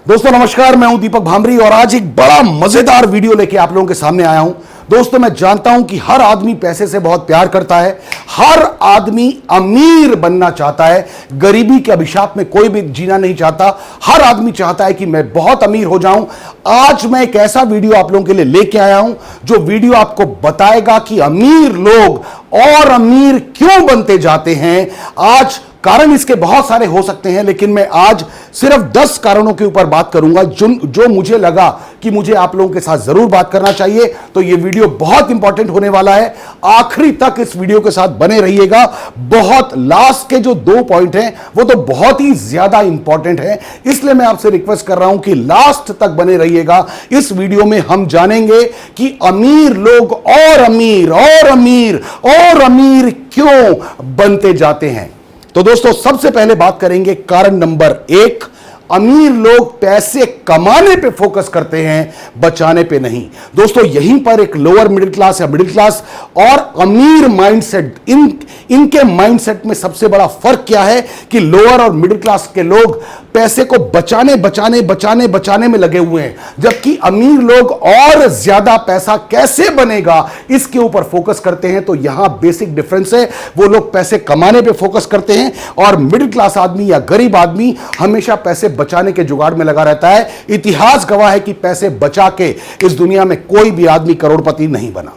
दोस्तों नमस्कार, मैं हूं दीपक भामरी और आज एक बड़ा मजेदार वीडियो लेके आप लोगों के सामने आया हूं। दोस्तों मैं जानता हूं कि हर आदमी पैसे से बहुत प्यार करता है, हर आदमी अमीर बनना चाहता है, गरीबी के अभिशाप में कोई भी जीना नहीं चाहता। हर आदमी चाहता है कि मैं बहुत अमीर हो जाऊं। आज मैं एक ऐसा वीडियो आप लोगों के लिए लेके आया हूं जो वीडियो आपको बताएगा कि अमीर लोग और अमीर क्यों बनते जाते हैं। आज कारण इसके बहुत सारे हो सकते हैं, लेकिन मैं आज सिर्फ 10 कारणों के ऊपर बात करूंगा जो मुझे लगा कि मुझे आप लोगों के साथ जरूर बात करना चाहिए। तो यह वीडियो बहुत इंपॉर्टेंट होने वाला है, आखिरी तक इस वीडियो के साथ बने रहिएगा। बहुत लास्ट के जो 2 पॉइंट हैं वो तो बहुत ही ज्यादा इंपॉर्टेंट है, इसलिए मैं आपसे रिक्वेस्ट कर रहा हूं कि लास्ट तक बने रहिएगा। इस वीडियो में हम जानेंगे कि अमीर लोग और अमीर और अमीर और अमीर क्यों बनते जाते हैं। तो दोस्तों सबसे पहले बात करेंगे कारण नंबर 1, अमीर लोग पैसे कमाने पे फोकस करते हैं, बचाने पे नहीं। दोस्तों यहीं पर एक लोअर मिडिल क्लास या मिडिल क्लास और अमीर माइंडसेट, इनके माइंडसेट में सबसे बड़ा फर्क क्या है कि लोअर और मिडिल क्लास के लोग पैसे को बचाने में लगे हुए हैं, जबकि अमीर लोग और ज्यादा पैसा कैसे बनेगा इसके ऊपर फोकस करते हैं। तो यहां बेसिक डिफरेंस है, वो लोग पैसे कमाने पे फोकस करते हैं और मिडिल क्लास आदमी या गरीब आदमी हमेशा पैसे बचाने के जुगाड़ में लगा रहता है। इतिहास गवाह है कि पैसे बचा के इस दुनिया में कोई भी आदमी करोड़पति नहीं बना।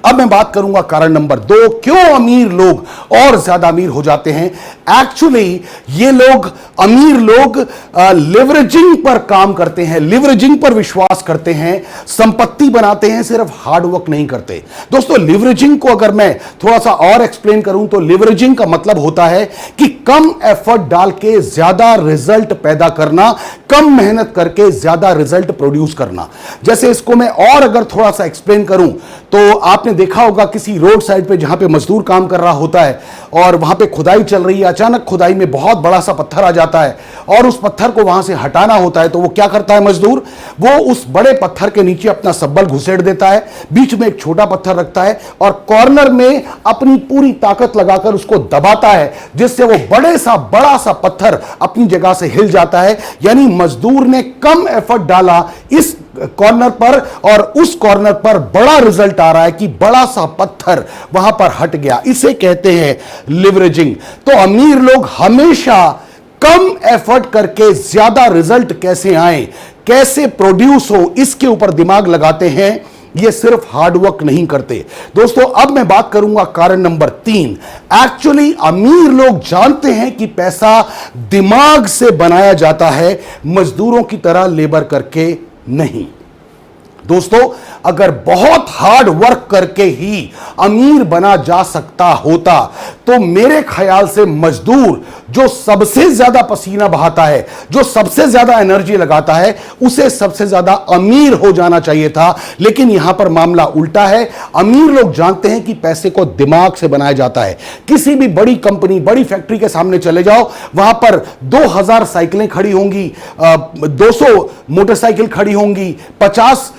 अब मैं बात करूंगा कारण नंबर 2, क्यों अमीर लोग और ज्यादा अमीर हो जाते हैं। एक्चुअली ये लोग, अमीर लोग लिवरेजिंग पर काम करते हैं, लिवरेजिंग पर विश्वास करते हैं, संपत्ति बनाते हैं, सिर्फ हार्डवर्क नहीं करते। दोस्तों लिवरेजिंग को अगर मैं थोड़ा सा और एक्सप्लेन करूं तो लिवरेजिंग का मतलब होता है कि कम एफर्ट डाल के ज्यादा रिजल्ट पैदा करना, कम मेहनत करके ज्यादा रिजल्ट प्रोड्यूस करना। जैसे इसको मैं और अगर थोड़ा सा एक्सप्लेन करूं तो आपने देखा होगा किसी रोड साइड पे जहां पे मजदूर काम कर रहा होता है और वहां पे खुदाई चल रही है, अचानक खुदाई में बहुत बड़ा सा पत्थर आ जाता है और उस पत्थर को वहां से हटाना होता है। तो वो क्या करता है मजदूर, वो उस बड़े पत्थर के नीचे अपना सब्बल घुसेड़ देता है, बीच में एक छोटा पत्थर रखता है और कॉर्नर में अपनी पूरी ताकत लगाकर उसको दबाता है, जिससे वो बड़ा सा पत्थर अपनी जगह से हिल जाता है। यानी मजदूर ने कम एफर्ट डाला इस कॉर्नर पर और उस कॉर्नर पर बड़ा रिजल्ट आ रहा है कि बड़ा सा पत्थर वहां पर हट गया। इसे कहते हैं लिवरेजिंग। तो अमीर लोग हमेशा कम एफर्ट करके ज्यादा रिजल्ट कैसे आए, कैसे प्रोड्यूस हो, इसके ऊपर दिमाग लगाते हैं, ये सिर्फ हार्डवर्क नहीं करते। दोस्तों अब मैं बात करूंगा कारण नंबर 3। एक्चुअली अमीर लोग जानते हैं कि पैसा दिमाग से बनाया जाता है, मजदूरों की तरह लेबर करके नहीं। दोस्तों अगर बहुत हार्ड वर्क करके ही अमीर बना जा सकता होता तो मेरे ख्याल से मजदूर जो सबसे ज्यादा पसीना बहाता है, जो सबसे ज्यादा एनर्जी लगाता है, उसे सबसे ज्यादा अमीर हो जाना चाहिए था। लेकिन यहां पर मामला उल्टा है। अमीर लोग जानते हैं कि पैसे को दिमाग से बनाया जाता है। किसी भी बड़ी कंपनी, बड़ी फैक्ट्री के सामने चले जाओ, वहां पर 2000 साइकिलें खड़ी होंगी, 200 मोटरसाइकिल खड़ी होंगी, 50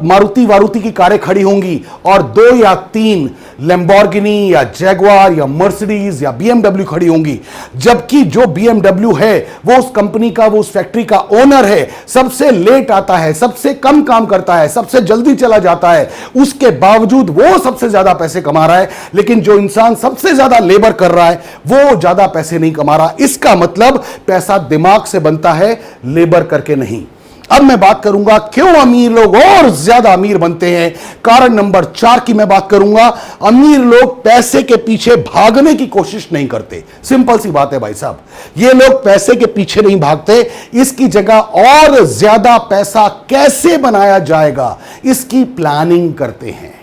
मारुति की कारें खड़ी होंगी और 2 या 3 लैम्बोर्गिनी या जैगुआर या मर्सिडीज या BMW खड़ी होंगी। जबकि जो BMW है वो उस कंपनी का, वो उस फैक्ट्री का ओनर है, सबसे लेट आता है, सबसे कम काम करता है, सबसे जल्दी चला जाता है, उसके बावजूद वो सबसे ज्यादा पैसे कमा रहा है। लेकिन जो इंसान सबसे ज्यादा लेबर कर रहा है वो ज्यादा पैसे नहीं कमा रहा। इसका मतलब पैसा दिमाग से बनता है, लेबर करके नहीं। अब मैं बात करूंगा क्यों अमीर लोग और ज्यादा अमीर बनते हैं। कारण नंबर 4 की मैं बात करूंगा। अमीर लोग पैसे के पीछे भागने की कोशिश नहीं करते। सिंपल सी बात है भाई साहब, ये लोग पैसे के पीछे नहीं भागते, इसकी जगह और ज्यादा पैसा कैसे बनाया जाएगा इसकी प्लानिंग करते हैं।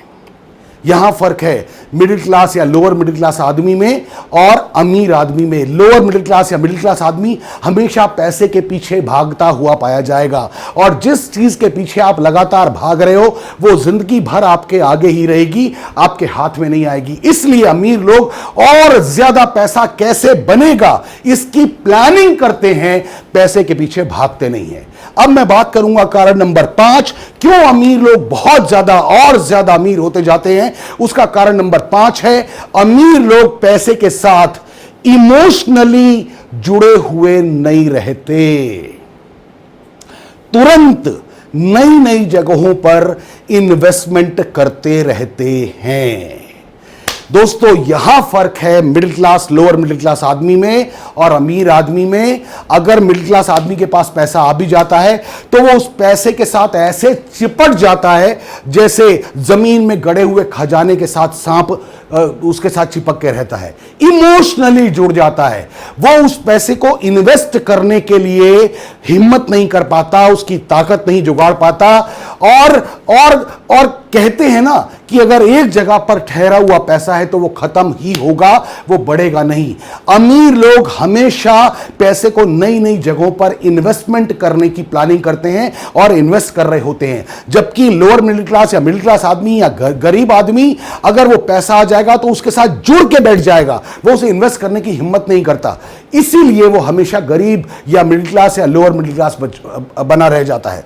यहां फर्क है मिडिल क्लास या लोअर मिडिल क्लास आदमी में और अमीर आदमी में। लोअर मिडिल क्लास या मिडिल क्लास आदमी हमेशा पैसे के पीछे भागता हुआ पाया जाएगा और जिस चीज के पीछे आप लगातार भाग रहे हो वो जिंदगी भर आपके आगे ही रहेगी, आपके हाथ में नहीं आएगी। इसलिए अमीर लोग और ज्यादा पैसा कैसे बनेगा इसकी प्लानिंग करते हैं, पैसे के पीछे भागते नहीं है। अब मैं बात करूंगा कारण नंबर 5, क्यों अमीर लोग बहुत ज्यादा और ज्यादा अमीर होते जाते हैं। उसका कारण नंबर 5 है, अमीर लोग पैसे के साथ इमोशनली जुड़े हुए नहीं रहते। तुरंत नई नई जगहों पर इन्वेस्टमेंट करते रहते हैं। दोस्तों यहां फर्क है middle class, lower middle class आदमी में और अमीर आदमी में। अगर मिडिल क्लास आदमी के पास पैसा आ भी जाता है तो वो उस पैसे के साथ ऐसे चिपट जाता है जैसे जमीन में गड़े हुए खजाने के साथ सांप उसके साथ चिपक के रहता है, इमोशनली जुड़ जाता है। वो उस पैसे को इन्वेस्ट करने के लिए हिम्मत नहीं कर पाता, उसकी ताकत नहीं जुगाड़ पाता। और कहते हैं ना कि अगर एक जगह पर ठहरा हुआ पैसा है तो वो खत्म ही होगा, वो बढ़ेगा नहीं। अमीर लोग हमेशा पैसे को नई नई जगहों पर इन्वेस्टमेंट करने की प्लानिंग करते हैं और इन्वेस्ट कर रहे होते हैं, जबकि लोअर मिडिल क्लास या मिडिल क्लास आदमी या गरीब आदमी अगर वो पैसा आ जाएगा तो उसके साथ जुड़ के बैठ जाएगा, वो उसे इन्वेस्ट करने की हिम्मत नहीं करता। इसीलिए वो हमेशा गरीब या मिडिल क्लास या लोअर मिडिल क्लास बना रह जाता है।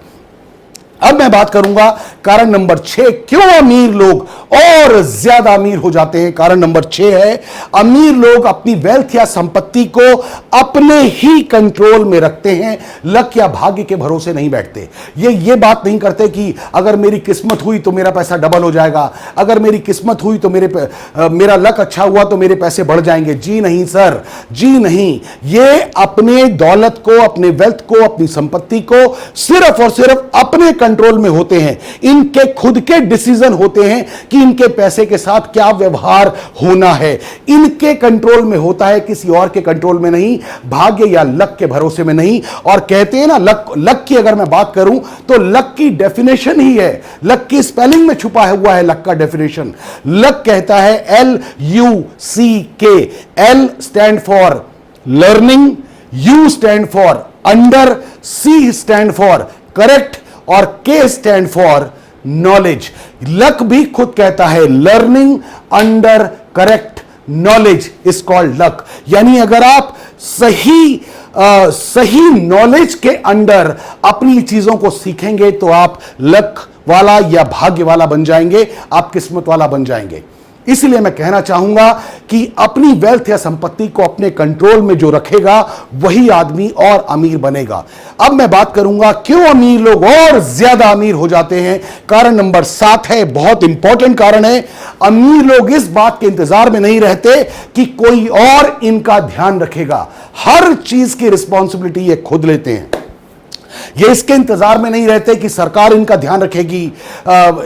अब मैं बात करूंगा कारण नंबर 6, क्यों अमीर लोग और ज्यादा अमीर हो जाते हैं। कारण नंबर 6 है, अमीर लोग अपनी वेल्थ या संपत्ति को अपने ही कंट्रोल में रखते हैं, लक या भाग्य के भरोसे नहीं बैठते। ये बात नहीं करते कि अगर मेरी किस्मत हुई तो मेरा पैसा डबल हो जाएगा, अगर मेरी किस्मत हुई तो मेरा लक अच्छा हुआ तो मेरे पैसे बढ़ जाएंगे। जी नहीं सर, जी नहीं। ये अपने दौलत को, अपने वेल्थ को, अपनी संपत्ति को सिर्फ और सिर्फ अपने कंट्रोल में होते हैं। इनके खुद के डिसीजन होते हैं कि इनके पैसे के साथ क्या व्यवहार होना है। इनके कंट्रोल में होता है, किसी और के कंट्रोल में नहीं, भाग्य या लक के भरोसे में नहीं। और कहते हैं ना लक की अगर मैं बात करूं तो लक की डेफिनेशन ही है, लक की स्पेलिंग में छुपा हुआ है लक का डेफिनेशन। लक कहता है LUCK। L stand for learning, U stand for under, C stand for correct और K stand for knowledge. Luck भी खुद कहता है learning under correct knowledge is called luck. यानी अगर आप सही नॉलेज के अंडर अपनी चीजों को सीखेंगे तो आप लक वाला या भाग्य वाला बन जाएंगे, आप किस्मत वाला बन जाएंगे। इसलिए मैं कहना चाहूंगा कि अपनी वेल्थ या संपत्ति को अपने कंट्रोल में जो रखेगा वही आदमी और अमीर बनेगा। अब मैं बात करूंगा क्यों अमीर लोग और ज्यादा अमीर हो जाते हैं। कारण नंबर 7 है, बहुत इंपॉर्टेंट कारण है। अमीर लोग इस बात के इंतजार में नहीं रहते कि कोई और इनका ध्यान रखेगा, हर चीज की रिस्पॉन्सिबिलिटी ये खुद लेते हैं। ये इसके इंतजार में नहीं रहते कि सरकार इनका ध्यान रखेगी,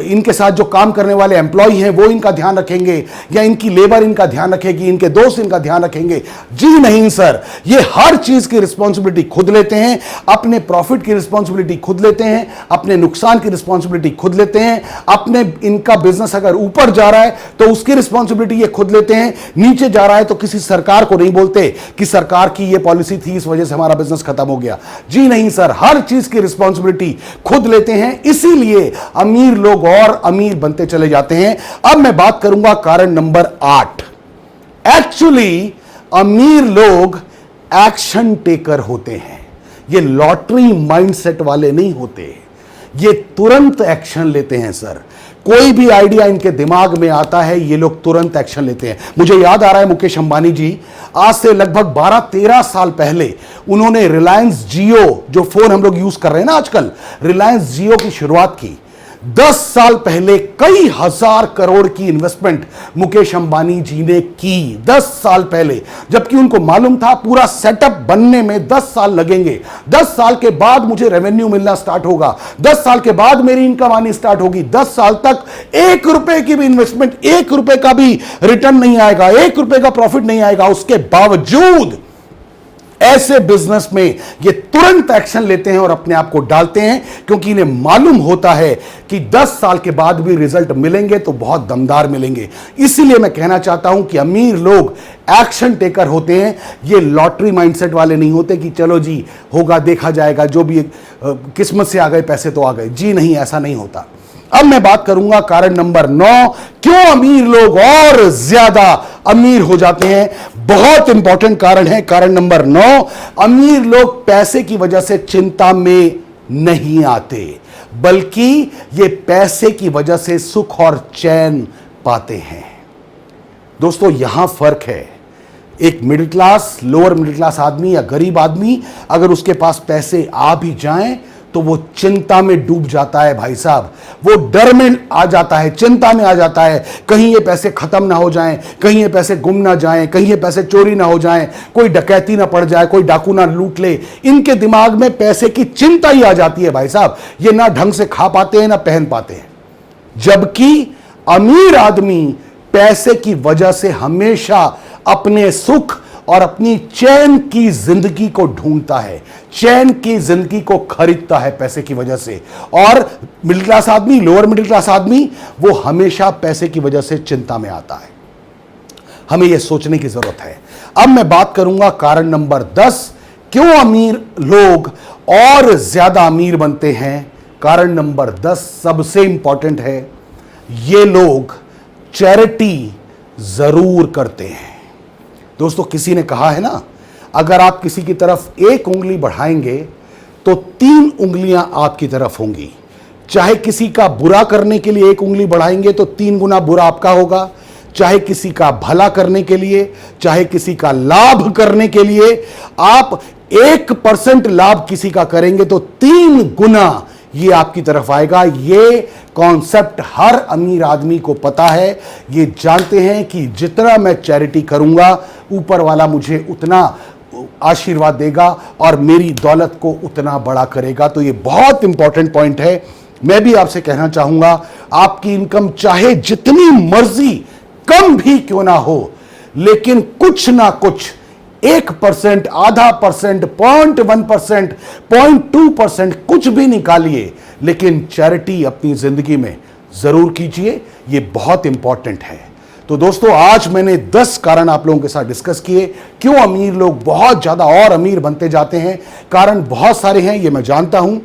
इनके साथ जो काम करने वाले एम्प्लॉय हैं वो इनका ध्यान रखेंगे, या इनकी लेबर इनका ध्यान रखेगी, इनके दोस्त इनका ध्यान रखेंगे। जी नहीं सर, ये हर चीज की रिस्पॉन्सिबिलिटी खुद लेते हैं। अपने प्रॉफिट की रिस्पॉन्सिबिलिटी खुद लेते हैं, अपने नुकसान की रिस्पॉन्सिबिलिटी खुद लेते हैं। अपने इनका बिजनेस अगर ऊपर जा रहा है तो उसकी रिस्पॉन्सिबिलिटी ये खुद लेते हैं, नीचे जा रहा है तो किसी सरकार को नहीं बोलते कि सरकार की ये पॉलिसी थी इस वजह से हमारा बिजनेस खत्म हो गया। जी नहीं सर, हर चीज की रिस्पॉन्सिबिलिटी खुद लेते हैं। इसीलिए अमीर लोग और अमीर बनते चले जाते हैं। अब मैं बात करूंगा कारण नंबर 8। एक्चुअली अमीर लोग एक्शन टेकर होते हैं, ये लॉटरी माइंडसेट वाले नहीं होते, ये तुरंत एक्शन लेते हैं सर। कोई भी आइडिया इनके दिमाग में आता है ये लोग तुरंत एक्शन लेते हैं। मुझे याद आ रहा है मुकेश अंबानी जी आज से लगभग 12-13 साल पहले उन्होंने रिलायंस जियो, जो फोन हम लोग यूज कर रहे हैं ना आजकल, रिलायंस जियो की शुरुआत की। 10 साल पहले कई हजार करोड़ की इन्वेस्टमेंट मुकेश अंबानी जी ने की 10 साल पहले, जबकि उनको मालूम था पूरा सेटअप बनने में 10 साल लगेंगे। 10 साल के बाद मुझे रेवेन्यू मिलना स्टार्ट होगा, 10 साल के बाद मेरी इनकम आनी स्टार्ट होगी। 10 साल तक 1 रुपए की भी इन्वेस्टमेंट, 1 रुपए का भी रिटर्न नहीं आएगा, 1 रुपए का प्रॉफिट नहीं आएगा। उसके बावजूद ऐसे बिजनेस में ये तुरंत एक्शन लेते हैं और अपने आप को डालते हैं, क्योंकि इन्हें मालूम होता है कि 10 साल के बाद भी रिजल्ट मिलेंगे तो बहुत दमदार मिलेंगे। इसीलिए मैं कहना चाहता हूं कि अमीर लोग एक्शन टेकर होते हैं, ये लॉटरी माइंडसेट वाले नहीं होते कि चलो जी होगा देखा जाएगा, जो भी किस्मत से आ गए पैसे तो आ गए। जी नहीं, ऐसा नहीं होता। अब मैं बात करूंगा कारण नंबर 9, क्यों अमीर लोग और ज्यादा अमीर हो जाते हैं। बहुत इंपॉर्टेंट कारण है कारण नंबर 9। अमीर लोग पैसे की वजह से चिंता में नहीं आते, बल्कि ये पैसे की वजह से सुख और चैन पाते हैं। दोस्तों यहां फर्क है, एक middle class, lower middle class आदमी या गरीब आदमी अगर उसके पास पैसे आ भी जाएं तो वो चिंता में डूब जाता है भाई साहब, वो डर में आ जाता है, चिंता में आ जाता है, कहीं ये पैसे खत्म ना हो जाएं, कहीं ये पैसे गुम ना जाएं, कहीं ये पैसे चोरी ना हो जाएं, कोई डकैती ना पड़ जाए, कोई डाकू ना लूट ले। इनके दिमाग में पैसे की चिंता ही आ जाती है भाई साहब, ये ना ढंग से खा पाते हैं ना पहन पाते हैं। जबकि अमीर आदमी पैसे की वजह से हमेशा अपने सुख और अपनी चैन की जिंदगी को ढूंढता है, चैन की जिंदगी को खरीदता है पैसे की वजह से। और मिडिल क्लास आदमी, लोअर मिडिल क्लास आदमी, वो हमेशा पैसे की वजह से चिंता में आता है। हमें यह सोचने की जरूरत है। अब मैं बात करूंगा कारण नंबर 10, क्यों अमीर लोग और ज्यादा अमीर बनते हैं। कारण नंबर 10 सबसे इंपॉर्टेंट है, ये लोग चैरिटी जरूर करते हैं। दोस्तों, किसी ने कहा है ना, अगर आप किसी की तरफ एक उंगली बढ़ाएंगे तो 3 उंगलियां आपकी तरफ होंगी। चाहे किसी का बुरा करने के लिए एक उंगली बढ़ाएंगे तो 3 गुना बुरा आपका होगा, चाहे किसी का भला करने के लिए, चाहे किसी का लाभ करने के लिए आप 1% लाभ किसी का करेंगे तो 3 गुना ये आपकी तरफ आएगा। ये कॉन्सेप्ट हर अमीर आदमी को पता है। ये जानते हैं कि जितना मैं चैरिटी करूंगा ऊपर वाला मुझे उतना आशीर्वाद देगा और मेरी दौलत को उतना बड़ा करेगा। तो ये बहुत इंपॉर्टेंट पॉइंट है। मैं भी आपसे कहना चाहूंगा, आपकी इनकम चाहे जितनी मर्जी कम भी क्यों ना हो, लेकिन कुछ ना कुछ 1%, आधा %, 0.1%, 0.2% कुछ भी निकालिए, लेकिन चैरिटी अपनी जिंदगी में जरूर कीजिए। यह बहुत इंपॉर्टेंट है। तो दोस्तों, आज मैंने 10 कारण आप लोगों के साथ डिस्कस किए, क्यों अमीर लोग बहुत ज्यादा और अमीर बनते जाते हैं। कारण बहुत सारे हैं, ये मैं जानता हूं।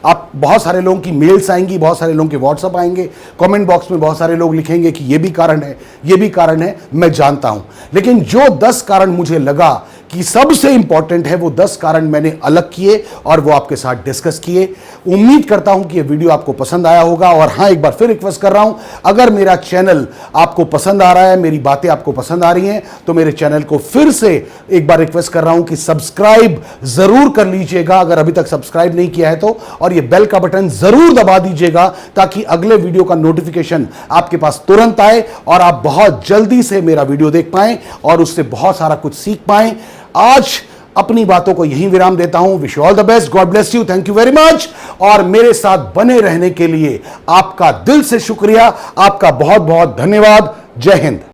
आप बहुत सारे लोगों की मेल्स आएंगी, बहुत सारे लोगों के व्हाट्सएप आएंगे, कमेंट बॉक्स में बहुत सारे लोग लिखेंगे कि ये भी कारण है, ये भी कारण है, मैं जानता हूं। लेकिन जो 10 कारण मुझे लगा कि सबसे इंपॉर्टेंट है, वो 10 कारण मैंने अलग किए और वो आपके साथ डिस्कस किए। उम्मीद करता हूं कि ये वीडियो आपको पसंद आया होगा। और हां, एक बार फिर रिक्वेस्ट कर रहा हूं, अगर मेरा चैनल आपको पसंद आ रहा है, मेरी बातें आपको पसंद आ रही हैं, तो मेरे चैनल को फिर से एक बार रिक्वेस्ट कर रहा हूं कि सब्सक्राइब जरूर कर लीजिएगा अगर अभी तक सब्सक्राइब नहीं किया है तो, और ये बेल का बटन जरूर दबा दीजिएगा ताकि अगले वीडियो का नोटिफिकेशन आपके पास तुरंत आए और आप बहुत जल्दी से मेरा वीडियो देख पाएं और उससे बहुत सारा कुछ सीख पाएं। आज अपनी बातों को यहीं विराम देता हूं। Wish you all the best, God bless you, thank you very much. और मेरे साथ बने रहने के लिए आपका दिल से शुक्रिया, आपका बहुत बहुत धन्यवाद। जय हिंद।